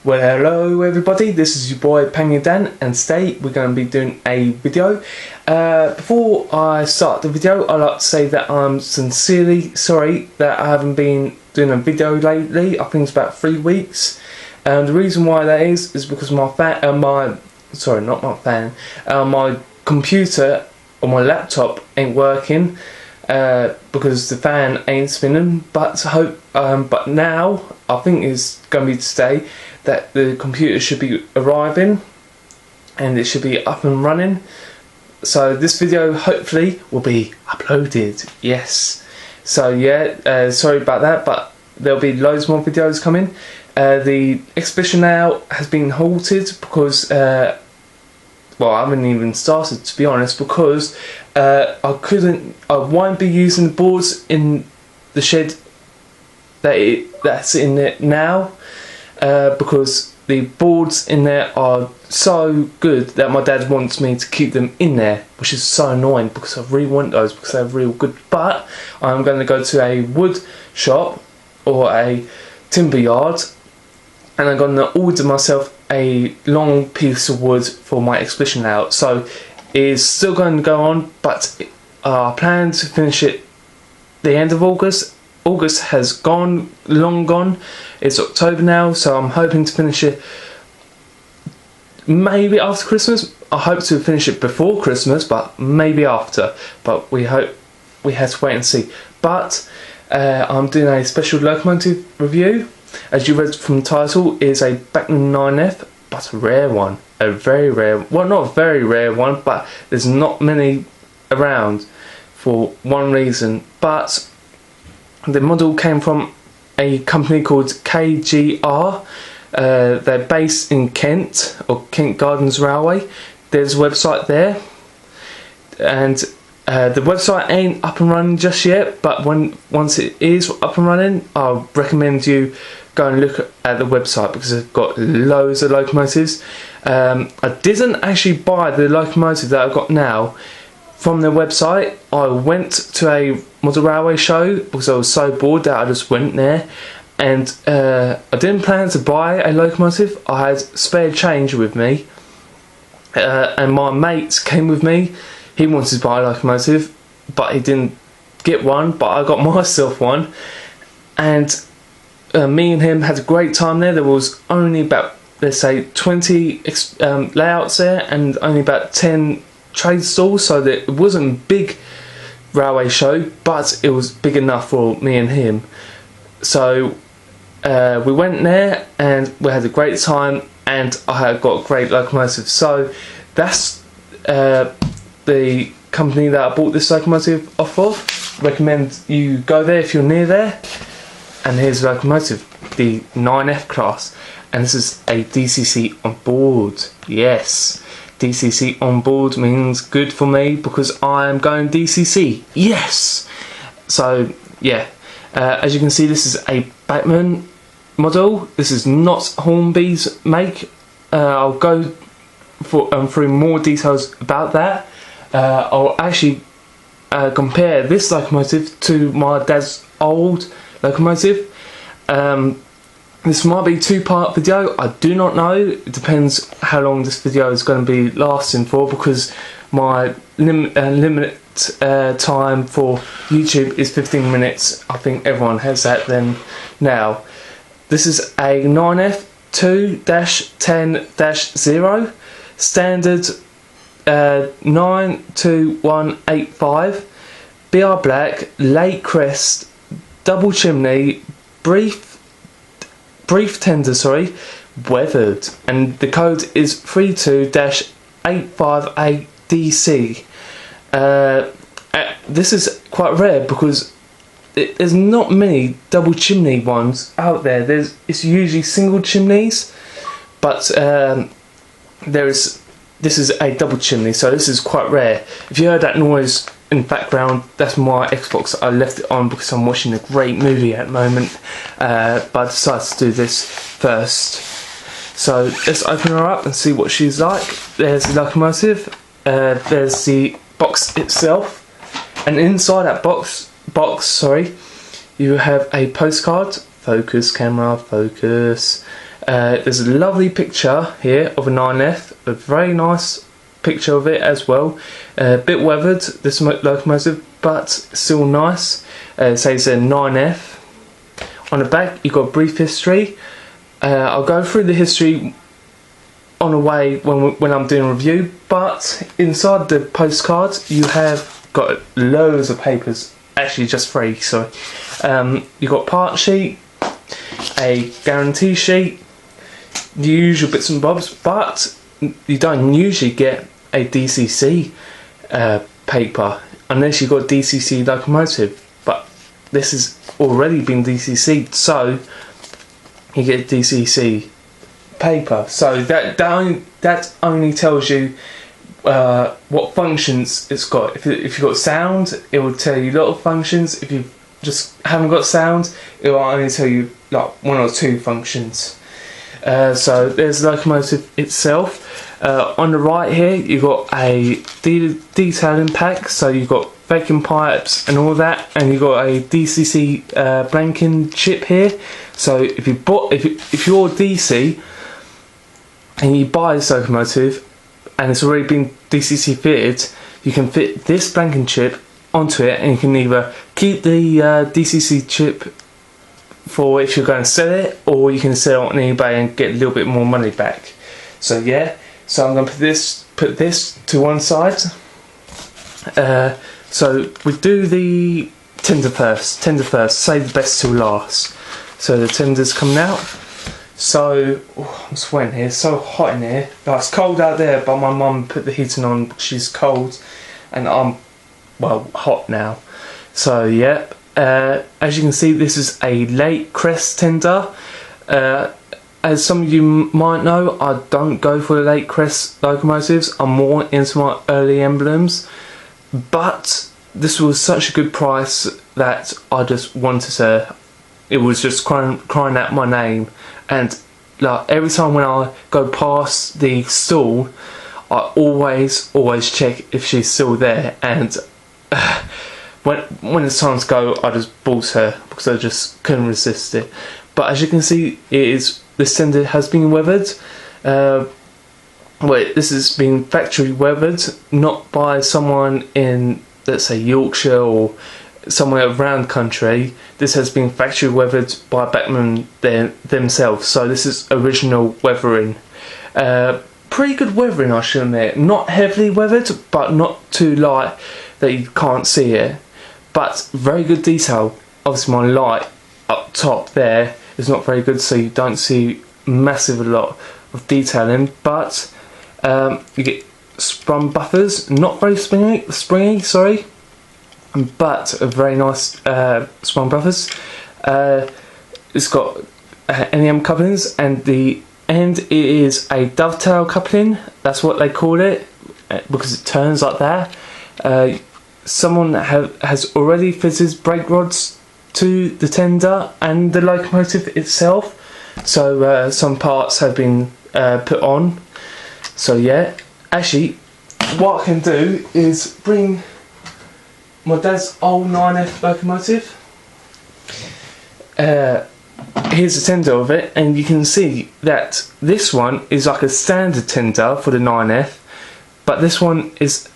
Well, hello everybody, this is your boy Panya Dan, and today we're going to be doing a video. Before I start the video, I'd like to say that I'm sincerely sorry that I haven't been doing a video lately. I think it's about 3 weeks. The reason why that is because my computer or my laptop ain't working because the fan ain't spinning. But now I think it's going to be today that the computer should be arriving and it should be up and running. So this video hopefully will be uploaded. Yes. So yeah, sorry about that, but there'll be loads more videos coming. The exhibition now has been halted because well, I haven't even started, to be honest, because I won't be using the boards in the shed that's in it now, because the boards in there are so good that my dad wants me to keep them in there, which is so annoying because I really want those because they're real good. But I'm going to go to a wood shop or a timber yard, and I'm going to order myself a long piece of wood for my exhibition layout. So it's still going to go on, but I plan to finish it the end of August. August has long gone. It's October now, so I'm hoping to finish it maybe after Christmas. I hope to finish it before Christmas, but maybe after. But we have to wait and see. But I'm doing a special locomotive review. As you read from the title, is a Bachmann 9F, but a rare one. A very rare, well, not a very rare one, but there's not many around for one reason. But the model came from a company called KGR. They're based in Kent, or Kent Gardens Railway. There's a website there, and the website ain't up and running just yet, but once it is up and running, I'll recommend you go and look at the website because they've got loads of locomotives. I didn't actually buy the locomotive that I've got now from their website. I went to a model railway show because I was so bored that I just went there, and I didn't plan to buy a locomotive. I had spare change with me, and my mates came with me. He wanted to buy a locomotive, but he didn't get one, but I got myself one, and me and him had a great time there. There was only about, let's say, 20 layouts there and only about 10 trade stalls, so that it wasn't a big railway show, but it was big enough for me and him. So we went there and we had a great time, and I had got a great locomotive. So that's the company that I bought this locomotive off of. Recommend you go there if you're near there. And here's the locomotive, the 9F class, and this is a DCC on board. Yes, DCC on board means good for me because I am going DCC. Yes. So yeah, as you can see, this is a Bachmann model. This is not Hornby's make. I'll go through more details about that. I'll actually compare this locomotive to my dad's old locomotive. This might be a two-part video, I do not know. It depends how long this video is going to be lasting for, because my limit time for YouTube is 15 minutes. I think everyone has that then now. This is a 9F 2-10-0 standard 92185 BR black, late crest, double chimney, brief tender, weathered, and the code is 32-858DC. This is quite rare because there's not many double chimney ones out there. It's usually single chimneys, but this is a double chimney, so this is quite rare. If you heard that noise in the background, that's my Xbox. I left it on because I'm watching a great movie at the moment, but I decided to do this first. So let's open her up and see what she's like. There's the locomotive, there's the box itself, and inside that box, you have a postcard. Focus, camera, focus. There's a lovely picture here of a 9F, a very nice picture of it as well. A bit weathered, this locomotive, but still nice. It says a 9F. On the back you've got a brief history. I'll go through the history on the way when I'm doing a review, but inside the postcard you have got loads of papers, actually just 3, sorry. You've got part sheet, a guarantee sheet, the usual bits and bobs, but you don't usually get a DCC paper unless you've got a DCC locomotive, but this has already been DCC'd, so you get DCC paper. So that only tells you what functions it's got. If you've got sound, it will tell you a lot of functions. If you just haven't got sound, it will only tell you like 1 or 2 functions. So there's the locomotive itself. On the right here you've got a detailing pack, so you've got vacuum pipes and all that, and you've got a DCC blanking chip here. So if you're DC and you buy this locomotive and it's already been DCC fitted, you can fit this blanking chip onto it, and you can either keep the DCC chip for if you're going to sell it, or you can sell it on eBay and get a little bit more money back. So yeah, so I'm going to put this to one side. So we do the tender first, save the best till last. So the tender's coming out. So I'm sweating here, it's so hot in here. Like, it's cold out there, but my mum put the heating on because she's cold and I'm, well, hot now. So yeah, as you can see, this is a late crest tender. As some of you might know, I don't go for the late crest locomotives. I'm more into my early emblems, but this was such a good price that I just wanted to. It was just crying out my name, and like every time when I go past the stall, I always check if she's still there, and when it's time to go, I just bought her because I just couldn't resist it. But as you can see, this tender has been weathered. This has been factory weathered, not by someone in, let's say, Yorkshire or somewhere around country. This has been factory weathered by Bachmann themselves. So this is original weathering. Pretty good weathering, I should admit. Not heavily weathered, but not too light that you can't see it. But very good detail. Obviously my light up top there is not very good, so you don't see a lot of detailing, but you get sprung buffers, not very springy, sorry, but a very nice sprung buffers. It's got NEM couplings, and the end is a dovetail coupling. That's what they call it, because it turns like that. Someone has already fitted brake rods to the tender and the locomotive itself, so some parts have been put on. So yeah, actually what I can do is bring my dad's old 9F locomotive. Here's a tender of it, and you can see that this one is like a standard tender for the 9F, but this one is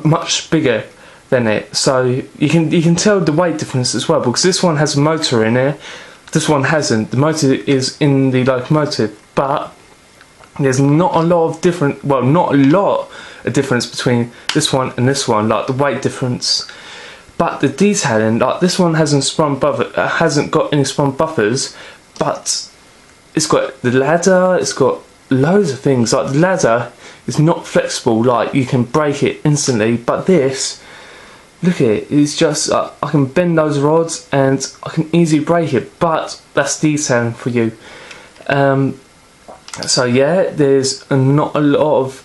much bigger than it, so you can tell the weight difference as well, because this one has a motor in it, this one hasn't. The motor is in the locomotive, but there's not a lot of difference between this one and this one, like the weight difference. But the detailing, like this one hasn't got any sprung buffers, but it's got the ladder, it's got loads of things. Like the ladder is not flexible, like you can break it instantly, but this, look at it, it's just I can bend those rods and I can easily break it, but that's detailing for you. So yeah, there's not a lot of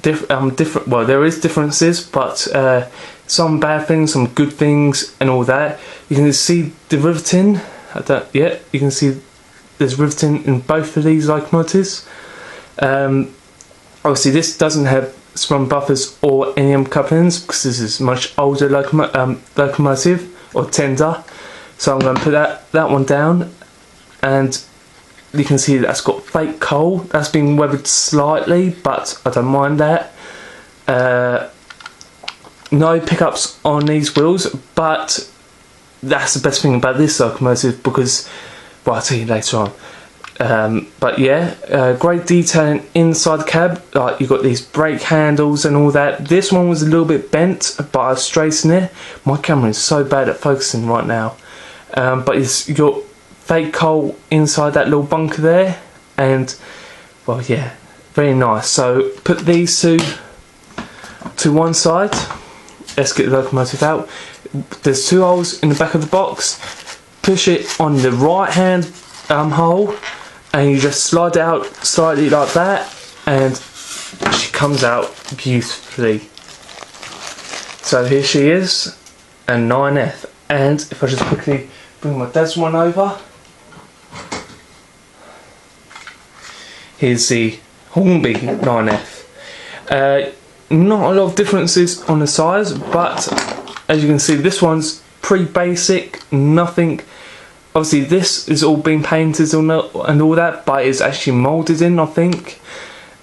different. Well, there is differences, but some bad things, some good things, and all that. You can see the riveting. You can see there's riveting in both of these locomotives. Obviously, this doesn't have sprung buffers or NEM couplings because this is much older locomotive or tender. So I'm going to put that one down, and you can see that's got fake coal. That's been weathered slightly, but I don't mind that. No pickups on these wheels, but that's the best thing about this locomotive because, well, I'll tell you later on. But yeah, great detailing inside the cab. Like, you've got these brake handles and all that. This one was a little bit bent, but I straightened it. My camera is so bad at focusing right now. But you've got fake coal inside that little bunker there, and well, yeah, very nice. So put these two to one side. Let's get the locomotive out. There's 2 holes in the back of the box. Push it on the right hand hole, and you just slide it out slightly like that, and she comes out beautifully. So here she is, a 9F. And if I just quickly bring my dad's one over, here's the Hornby 9F. Not a lot of differences on the size, but as you can see, this one's pretty basic, nothing. Obviously this is all been painted and all that, but it's actually moulded in, I think.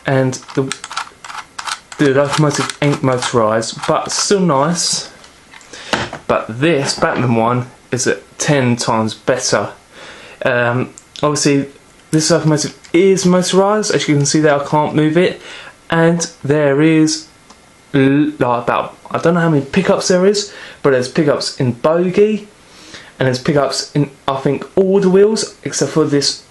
And the locomotive ain't motorised, but still nice. But this Bachmann one is 10 times better. Obviously this locomotive is motorised, as you can see there I can't move it, and there is like about, I don't know how many pickups there is, but there's pickups in bogie, and there's pickups in, I think, all the wheels except for this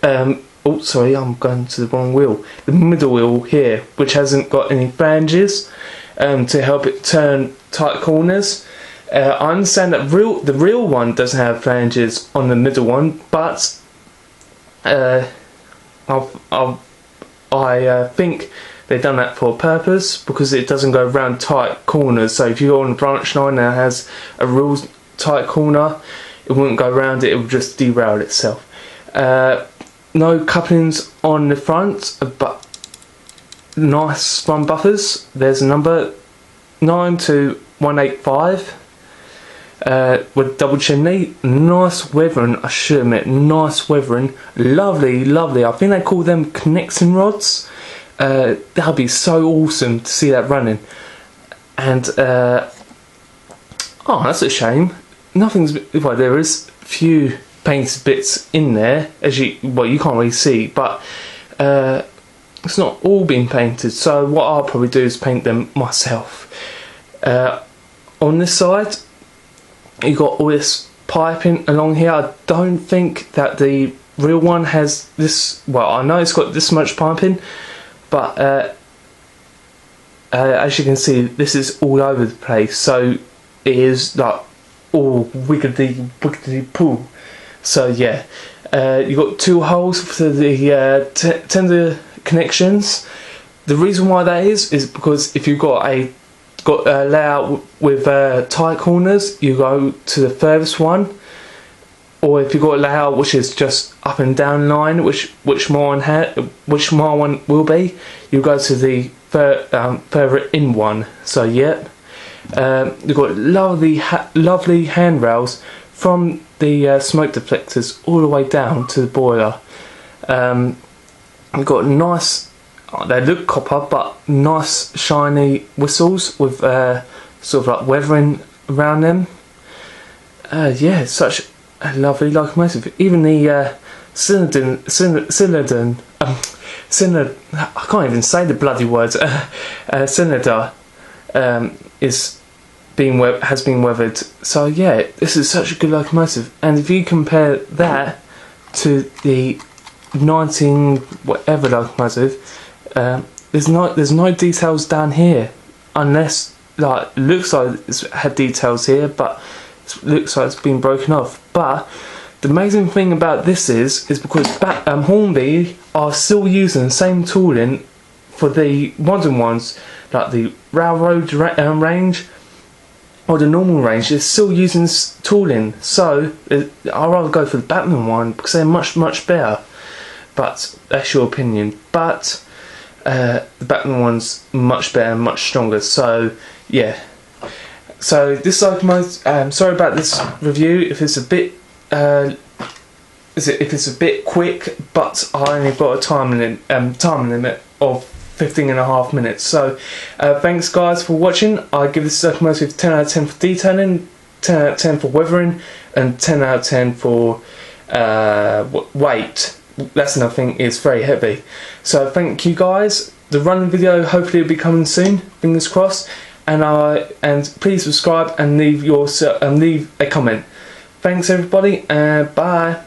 oh sorry, I'm going to the wrong wheel, the middle wheel here, which hasn't got any flanges to help it turn tight corners. I understand that the real one doesn't have flanges on the middle one, but I think they've done that for a purpose, because it doesn't go around tight corners. So if you go on a branch line that has a real tight corner, it wouldn't go around it, it would just derail itself. No couplings on the front, but nice front buffers. There's a number 92185 with double chimney. Nice weathering, I should admit, nice weathering. Lovely, lovely. I think they call them connecting rods. That'd be so awesome to see that running. And oh, that's a shame. Nothing's, well, there is few painted bits in there, as you can't really see, but it's not all been painted. So what I'll probably do is paint them myself. On this side, you got all this piping along here. I don't think that the real one has this. Well, I know it's got this much piping, but as you can see, this is all over the place. So it is like all wiggity poo. So yeah, you got 2 holes for the tender connections. The reason why that is because if you've got a layout with tight corners, you go to the furthest one, or if you've got a layout which is just up and down line, which my one will be, you go to the further in one. So yeah, you've got lovely handrails from the smoke deflectors all the way down to the boiler. You've got nice, they look copper, but nice shiny whistles with sort of like weathering around them. Yeah, such a lovely locomotive. Even the cylinder, I can't even say the bloody words. Cylinder has been weathered. So yeah, this is such a good locomotive. And if you compare that to the 19 whatever locomotive, there's no details down here, unless like looks like it's had details here, but it looks like it's been broken off. But the amazing thing about this is because Hornby are still using the same tooling for the modern ones, like the railroad range or the normal range. They're still using this tooling, so I'd rather go for the Bachmann one because they're much better. But that's your opinion. But the Bachmann one's much better and much stronger. So yeah. So this locomotive, sorry about this review if it's a bit if it's a bit quick, but I only got a time limit of 15.5 minutes. So thanks guys for watching. I give this locomotive 10 out of 10 for detailing, 10 out of 10 for weathering, and 10 out of 10 for weight. That's another thing, it's very heavy. So thank you guys. The running video hopefully will be coming soon, fingers crossed. And please subscribe and leave a comment. Thanks everybody, and bye.